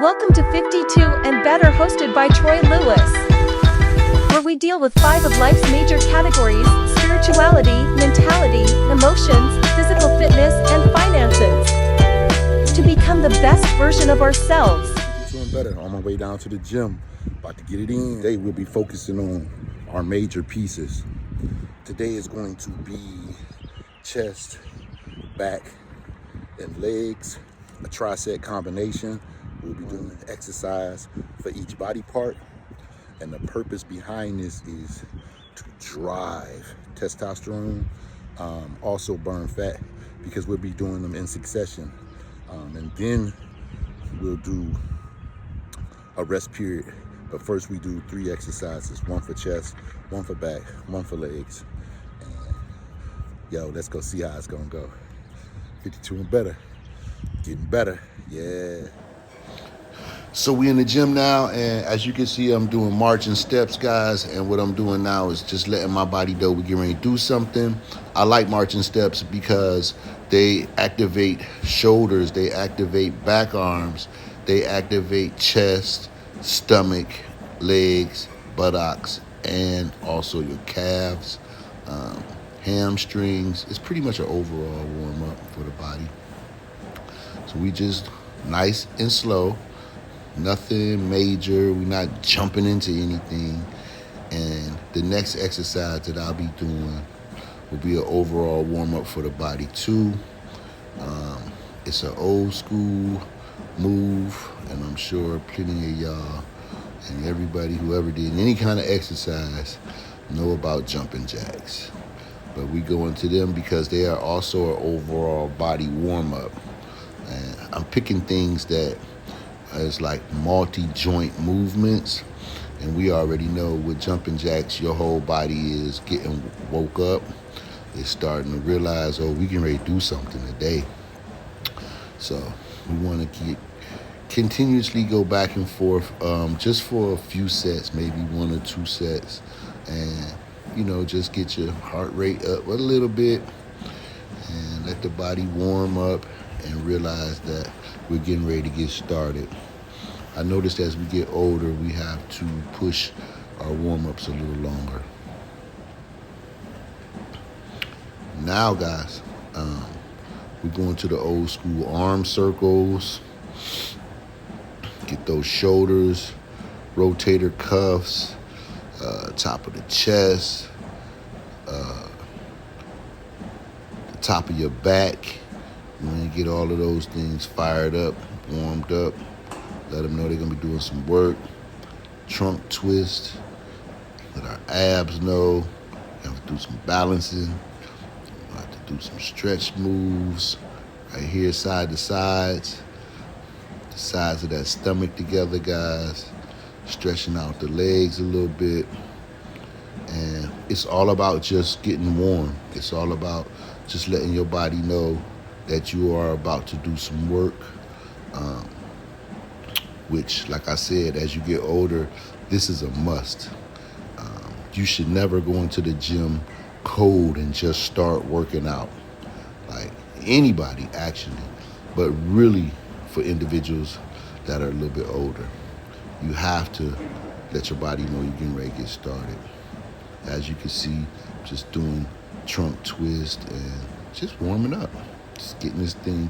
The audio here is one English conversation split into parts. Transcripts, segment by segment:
Welcome to 52 and Better, hosted by Troy Lewis, where we deal with 5 of life's major categories: spirituality, mentality, emotions, physical fitness, and finances, to become the best version of ourselves. Doing better. On my way down to the gym, about to get it in. Today we'll be focusing on our major pieces. Today is going to be chest, back, and legs, a tricep combination. We'll be doing an exercise for each body part, and the purpose behind this is to drive testosterone, also burn fat, because we'll be doing them in succession. And then we'll do a rest period. But first we do 3 exercises, 1 for chest, 1 for back, 1 for legs. And yo, let's go see how it's gonna go. 52 and better, getting better, yeah. So we in the gym now, and as you can see, I'm doing marching steps, guys. And what I'm doing now is just letting my body know we're getting ready to do something. I like marching steps because they activate shoulders, they activate back arms, they activate chest, stomach, legs, buttocks, and also your calves, hamstrings. It's pretty much an overall warm-up for the body. So we just nice and slow. Nothing major. We're not jumping into anything. And the next exercise that I'll be doing will be an overall warm-up for the body too. It's an old school move, and I'm sure plenty of y'all and everybody who ever did any kind of exercise know about jumping jacks. But we go into them because they are also an overall body warm-up. And I'm picking things that is like multi-joint movements, and we already know with jumping jacks, your whole body is getting woke up. It's starting to realize, oh, we can really do something today. So we want to continuously go back and forth, just for a few sets, maybe 1 or 2 sets, and just get your heart rate up a little bit and let the body warm up and realize that we're getting ready to get started. I noticed as we get older, we have to push our warm-ups a little longer. Now, guys, we're going to the old school arm circles. Get those shoulders, rotator cuffs, top of the chest, the top of your back. You want to get all of those things fired up, warmed up. Let them know they're going to be doing some work. Trunk twist. Let our abs know. You have to do some balancing. You have to do some stretch moves. Right here, side to sides. The sides of that stomach together, guys. Stretching out the legs a little bit. And it's all about just getting warm. It's all about just letting your body know that you are about to do some work, which, like I said, as you get older, this is a must. You should never go into the gym cold and just start working out. Like anybody, actually, but really for individuals that are a little bit older. You have to let your body know you're getting ready to get started. As you can see, just doing trunk twist and just warming up. Just getting this thing,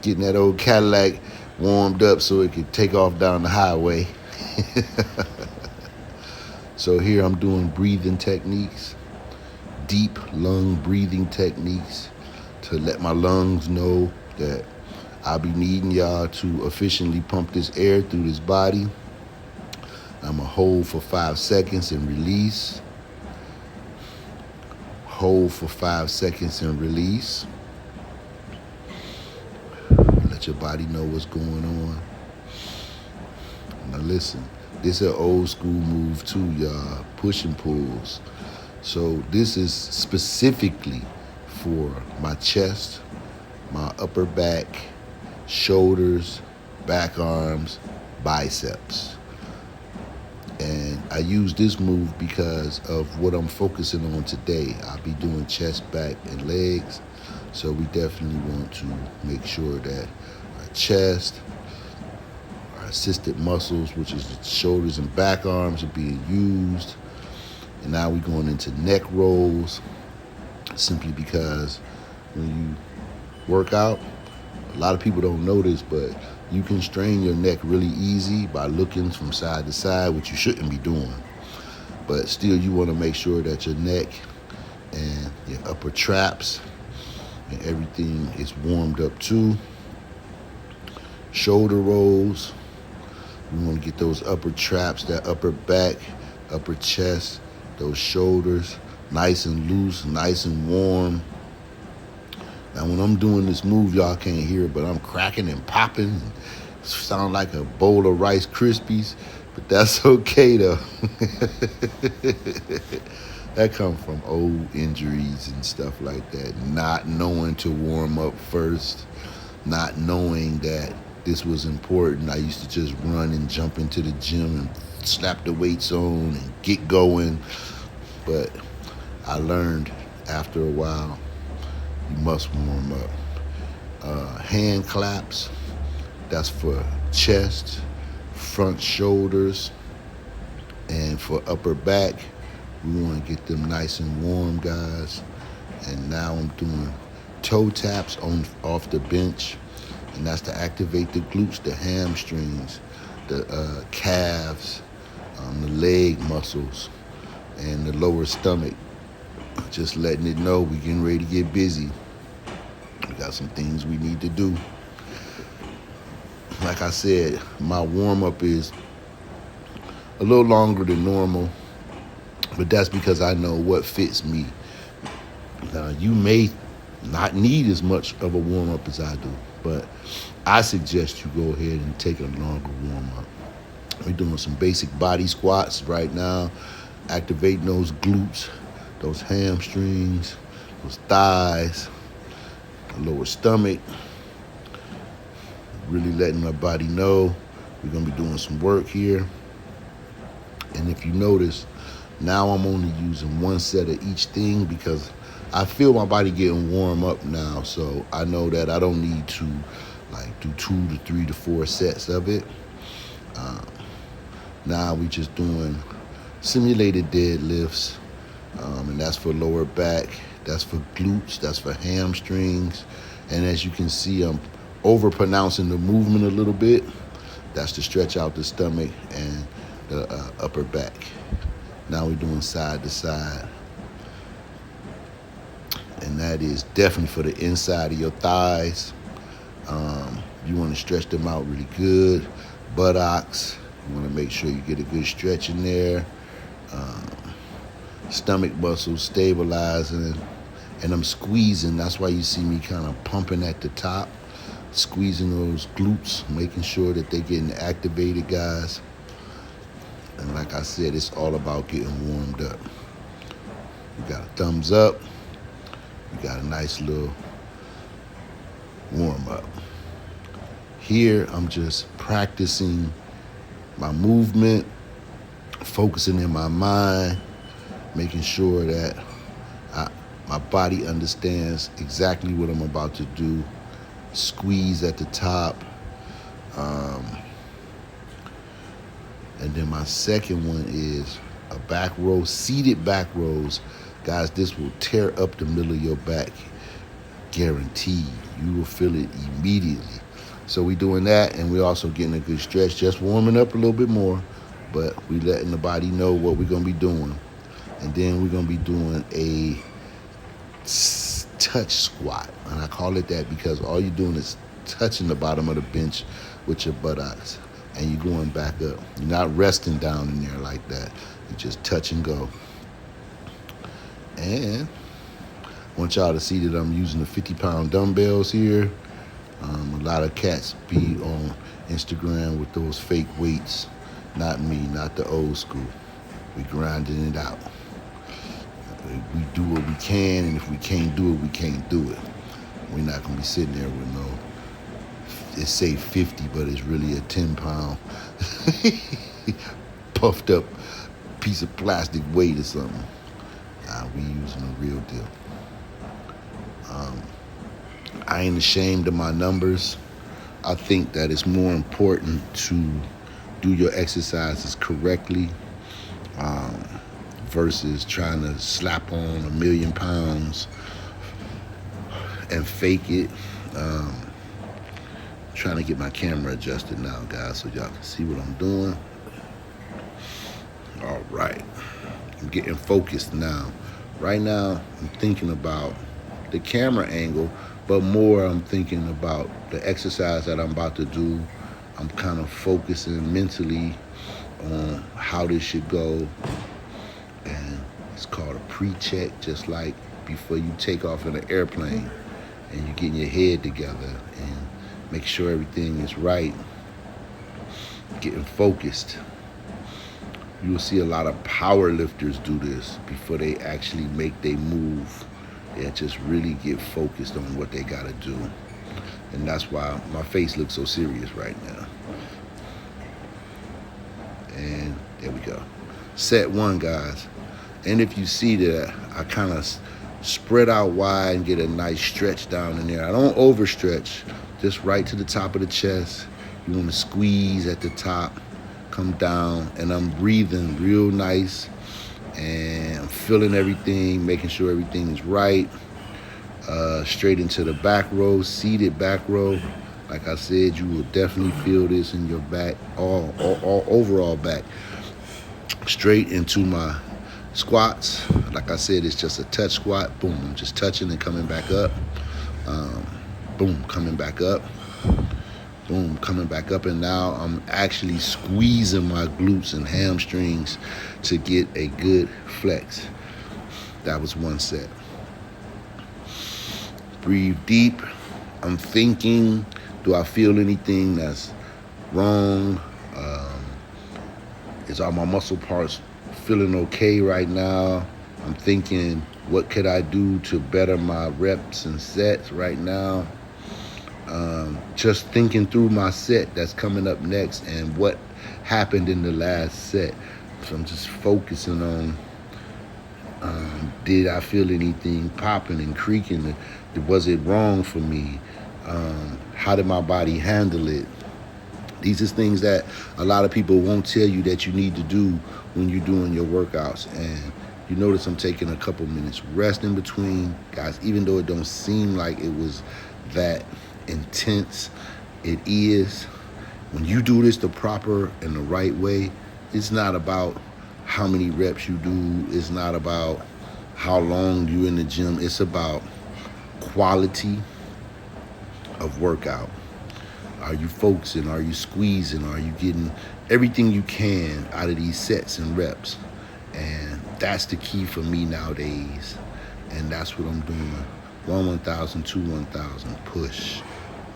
getting that old Cadillac warmed up so it could take off down the highway. So here I'm doing breathing techniques, deep lung breathing techniques to let my lungs know that I'll be needing y'all to efficiently pump this air through this body. I'm gonna hold for 5 seconds and release. Hold for 5 seconds and release. Let your body know what's going on. Now listen, this is an old school move too, y'all. Push and pulls. So this is specifically for my chest, my upper back, shoulders, back arms, biceps. And I use this move because of what I'm focusing on today. I'll be doing chest, back, and legs. So we definitely want to make sure that our chest, our assisted muscles, which is the shoulders and back arms are being used. And now we're going into neck rolls, simply because when you work out, a lot of people don't know this, but you can strain your neck really easy by looking from side to side, which you shouldn't be doing. But still, you want to make sure that your neck and your upper traps and everything is warmed up too. Shoulder rolls, we want to get those upper traps, that upper back, upper chest, those shoulders nice and loose, nice and warm. Now when I'm doing this move, y'all can't hear it, but I'm cracking and popping. Sound like a bowl of Rice Krispies, but that's okay though. That comes from old injuries and stuff like that. Not knowing to warm up first, not knowing that this was important. I used to just run and jump into the gym and slap the weights on and get going. But I learned after a while, you must warm up. Hand claps, that's for chest, front shoulders, and for upper back, we want to get them nice and warm, guys. And now I'm doing toe taps off the bench, and that's to activate the glutes, the hamstrings, the calves, the leg muscles, and the lower stomach. Just letting it know we're getting ready to get busy. We got some things we need to do. Like I said, my warm-up is a little longer than normal, but that's because I know what fits me. Now, you may not need as much of a warm-up as I do, but I suggest you go ahead and take a longer warm-up. We're doing some basic body squats right now, activating those glutes, those hamstrings, those thighs, the lower stomach, really letting my body know we're gonna be doing some work here. And if you notice, now I'm only using one set of each thing because I feel my body getting warm up now, so I know that I don't need to like do 2 to 3 to 4 sets of it. Now we just doing simulated deadlifts, and that's for lower back, that's for glutes, that's for hamstrings. And as you can see, I'm over pronouncing the movement a little bit. That's to stretch out the stomach and the upper back. Now we're doing side to side, and that is definitely for the inside of your thighs. You want to stretch them out really good. Buttocks, you want to make sure you get a good stretch in there. Stomach muscles stabilizing, and I'm squeezing. That's why you see me kind of pumping at the top, squeezing those glutes, making sure that they're getting activated, guys. And like I said, it's all about getting warmed up. We got a thumbs up. We got a nice little warm up. Here, I'm just practicing my movement, focusing in my mind, making sure that my body understands exactly what I'm about to do. Squeeze at the top. And then my second one is a back row, seated back rows. Guys, this will tear up the middle of your back. Guaranteed. You will feel it immediately. So we're doing that, and we're also getting a good stretch, just warming up a little bit more, but we letting the body know what we're going to be doing. And then we're going to be doing a touch squat. And I call it that because all you're doing is touching the bottom of the bench with your buttocks, and you're going back up. You're not resting down in there like that. You just touch and go. And I want y'all to see that I'm using the 50-pound dumbbells here. A lot of cats be on Instagram with those fake weights. Not me, not the old school. We grinding it out. We do what we can, and if we can't do it, we can't do it. We're not gonna be sitting there with no, it say 50, but it's really a 10-pound puffed up piece of plastic weight or something. Nah, we using the real deal. I ain't ashamed of my numbers. I think that it's more important to do your exercises correctly versus trying to slap on 1,000,000 pounds and fake it. Trying to get my camera adjusted now, guys, so y'all can see what I'm doing. All right, I'm getting focused now. Right now, I'm thinking about the camera angle, but more I'm thinking about the exercise that I'm about to do. I'm kind of focusing mentally on how this should go. And it's called a pre-check, just like before you take off in an airplane and you're getting your head together and make sure everything is right, getting focused. You will see a lot of power lifters do this before they actually make their move. They just really get focused on what they gotta do. And that's why my face looks so serious right now. And there we go. Set one, guys. And if you see that I kind of spread out wide and get a nice stretch down in there. I don't overstretch, just right to the top of the chest. You want to squeeze at the top, come down, and I'm breathing real nice, and I'm feeling everything, making sure everything is right. Straight into the back row, seated back row. Like I said, you will definitely feel this in your back, all overall back. Straight into my squats. Like I said, it's just a touch squat. Boom, I'm just touching and coming back up. Boom, coming back up. Boom, coming back up. And now I'm actually squeezing my glutes and hamstrings to get a good flex. That was one set. Breathe deep. I'm thinking, do I feel anything that's wrong? Is all my muscle parts feeling okay right now? I'm thinking, what could I do to better my reps and sets right now? Just thinking through my set that's coming up next and what happened in the last set. So I'm just focusing on, did I feel anything popping and creaking? Was it wrong for me? How did my body handle it? These are things that a lot of people won't tell you that you need to do when you're doing your workouts. And you notice I'm taking a couple minutes rest in between, guys. Even though it don't seem like it was that intense, it is. When you do this the proper and the right way, it's not about how many reps you do. It's not about how long you're in the gym. It's about quality of workout. Are you focusing? Are you squeezing? Are you getting everything you can out of these sets and reps? And that's the key for me nowadays. And that's what I'm doing. 1 1,000, 2 1,000, push.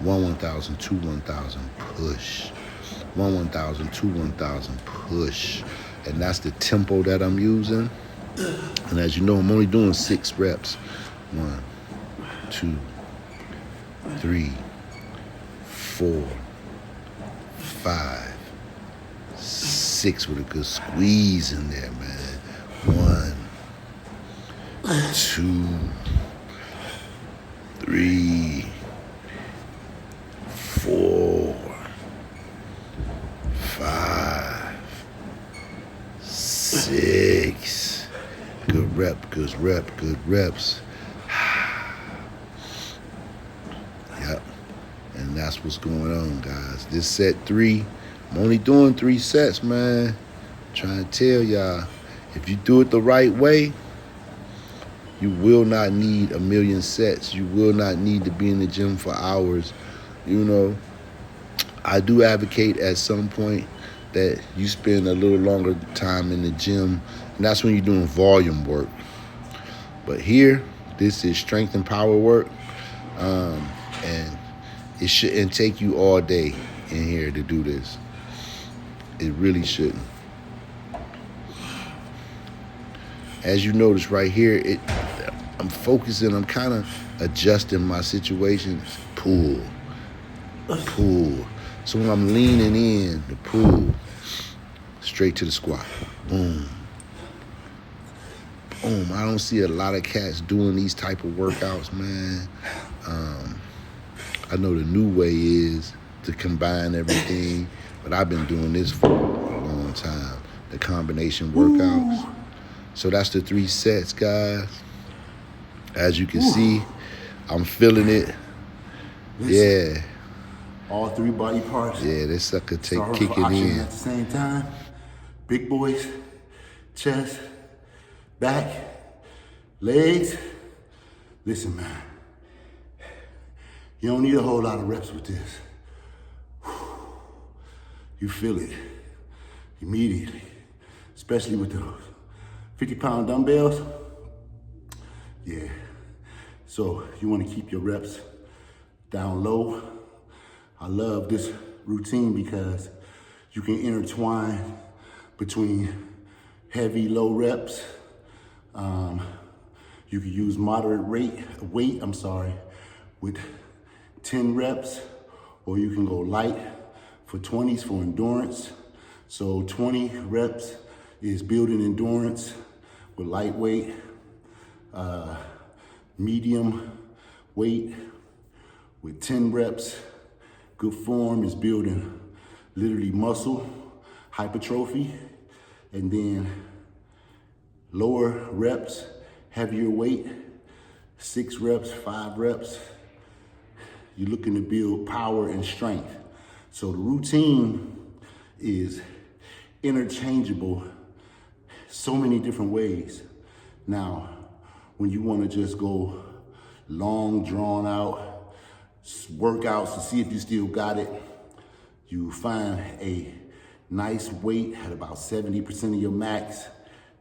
1 1,000, 2 1,000, push. 1 1,000, 2 1,000, push. And that's the tempo that I'm using. And as you know, I'm only doing 6 reps. 1, 2, 3, 4, 5, 6 with a good squeeze in there, man. 1, 2, 3, 4, 5, 6. Good rep, good rep, good reps. Yep. And that's what's going on, guys. This set 3, I'm only doing 3 sets, man. I'm trying to tell y'all, if you do it the right way, you will not need 1,000,000 sets. You will not need to be in the gym for hours. You know, I do advocate at some point that you spend a little longer time in the gym, and that's when you're doing volume work. But here, this is strength and power work, and it shouldn't take you all day in here to do this. It really shouldn't. As you notice right here, I'm focusing, I'm kind of adjusting my situation. Pull. So when I'm leaning in, the pull, straight to the squat. Boom. Boom. I don't see a lot of cats doing these type of workouts, man. I know the new way is to combine everything. But I've been doing this for a long time, the combination workouts. Ooh. So that's the 3 sets, guys. As you can see, I'm feeling it. Listen, Yeah. all 3 body parts. Yeah, this sucker Starting for kicking oxygen in. at the same time. Big boys, chest, back, legs. Listen, man, you don't need a whole lot of reps with this. You feel it immediately, especially with those 50-pound dumbbells. Yeah, so you want to keep your reps down low. I love this routine because you can intertwine between heavy, low reps. You can use moderate weight, with 10 reps, or you can go light for 20s for endurance. So 20 reps is building endurance with lightweight, medium weight with 10 reps. Good form is building literally muscle hypertrophy, and then lower reps, heavier weight, 6 reps, 5 reps. You're looking to build power and strength. So the routine is interchangeable so many different ways. Now, when you want to just go long, drawn out workouts to see if you still got it, you find a nice weight at about 70% of your max,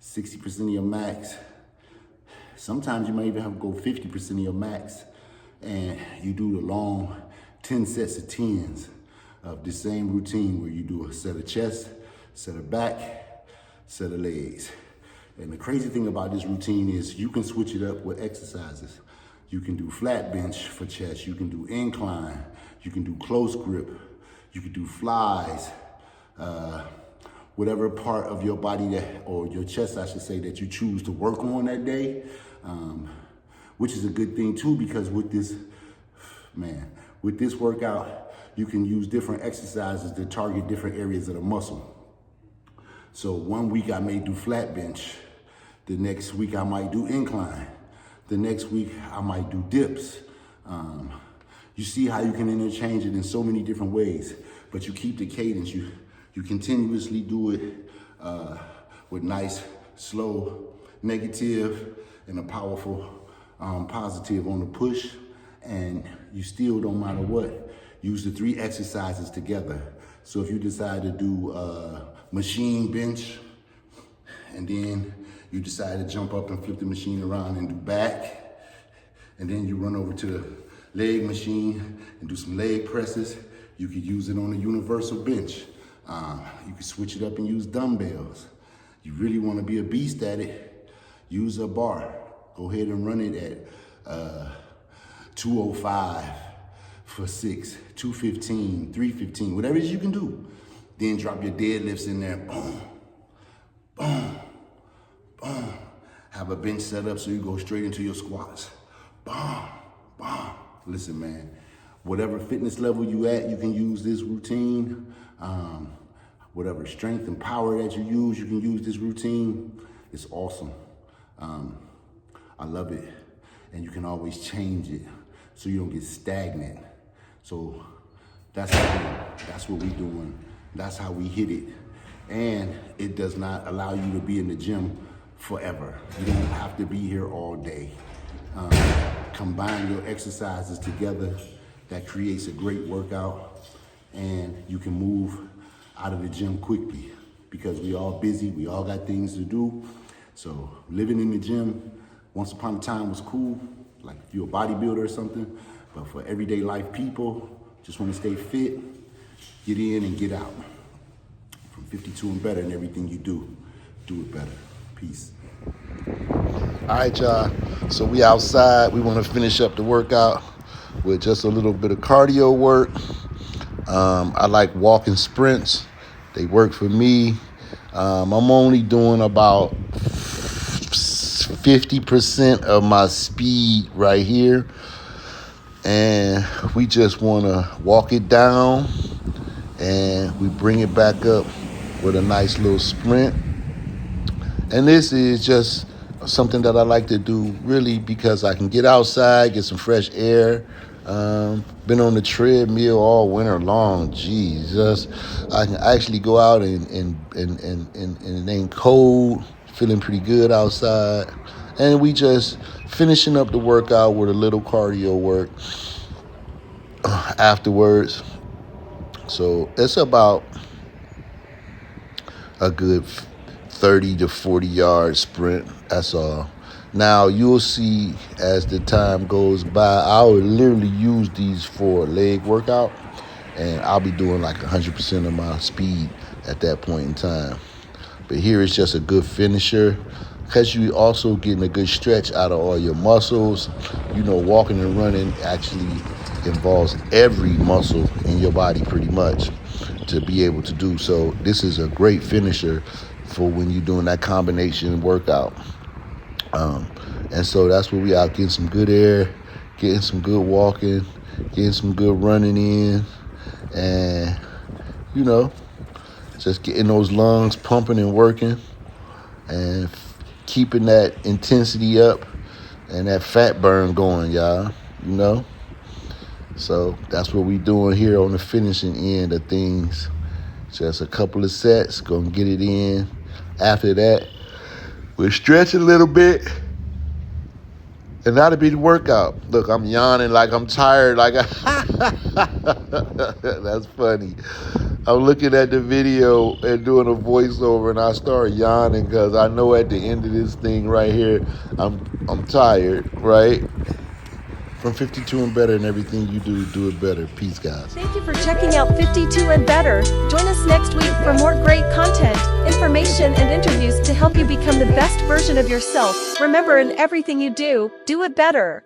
60% of your max. Sometimes you might even have to go 50% of your max, and you do the long 10 sets of 10s of the same routine where you do a set of chest, set of back, set of legs. And the crazy thing about this routine is you can switch it up with exercises. You can do flat bench for chest, you can do incline, you can do close grip, you can do flies, whatever part of your body that, or your chest, I should say, that you choose to work on that day, which is a good thing too, because with this workout, you can use different exercises to target different areas of the muscle. So one week I may do flat bench, the next week I might do incline, the next week I might do dips. You see how you can interchange it in so many different ways, but you keep the cadence. You continuously do it with nice, slow, negative, and a powerful positive on the push. And you still, don't matter what, use the 3 exercises together. So if you decide to do machine bench, and then you decide to jump up and flip the machine around and do back, and then you run over to the leg machine and do some leg presses, you could use it on a universal bench. You can switch it up and use dumbbells. You really want to be a beast at it, use a bar. Go ahead and run it at 205 for 6, 215, 315, whatever it is you can do. Then drop your deadlifts in there, boom, boom, boom. Have a bench set up so you go straight into your squats, boom, boom. Listen, man, whatever fitness level you at, you can use this routine. Whatever strength and power that you can use this routine. It's awesome. I love it. And you can always change it so you don't get stagnant. So that's what we doing. That's how we hit it. And it does not allow you to be in the gym forever. You don't have to be here all day. Combine your exercises together. That creates a great workout, and you can move out of the gym quickly because we all busy, we all got things to do. So living in the gym once upon a time was cool, like if you're a bodybuilder or something, but for everyday life people, just want to stay fit, get in and get out. From 52 and better in everything you do it better. Peace. All right, y'all. So we outside. We want to finish up the workout with just a little bit of cardio work. I like walking sprints. They work for me. I'm only doing about 50% of my speed right here. And we just want to walk it down, and we bring it back up with a nice little sprint. And this is just something that I like to do really because I can get outside, get some fresh air. Been on the treadmill all winter long. Jesus, I can actually go out and it ain't cold, feeling pretty good outside. And we just finishing up the workout with a little cardio work afterwards. So it's about a good 30 to 40 yard sprint. That's all. Now you'll see as the time goes by, I'll literally use these for a leg workout, and I'll be doing like 100% of my speed at that point in time. But here it's just a good finisher because you also getting a good stretch out of all your muscles. You know, walking and running actually involves every muscle in your body pretty much to be able to do so. This is a great finisher for when you're doing that combination workout. And so that's where we out getting some good air, getting some good walking, getting some good running in, and, you know, just getting those lungs pumping and working and keeping that intensity up and that fat burn going, y'all, you know? So that's what we doing here on the finishing end of things. Just a couple of sets, gonna get it in. After that, we'll stretch a little bit, and that'll be the workout. Look, I'm yawning like I'm tired. Like that's funny. I'm looking at the video and doing a voiceover, and I start yawning because I know at the end of this thing right here, I'm tired, right? From 52 and Better, and everything you do, do it better. Peace, guys. Thank you for checking out 52 and Better. Join us next week for more great content, information, and interviews to help you become the best version of yourself. Remember, in everything you do, do it better.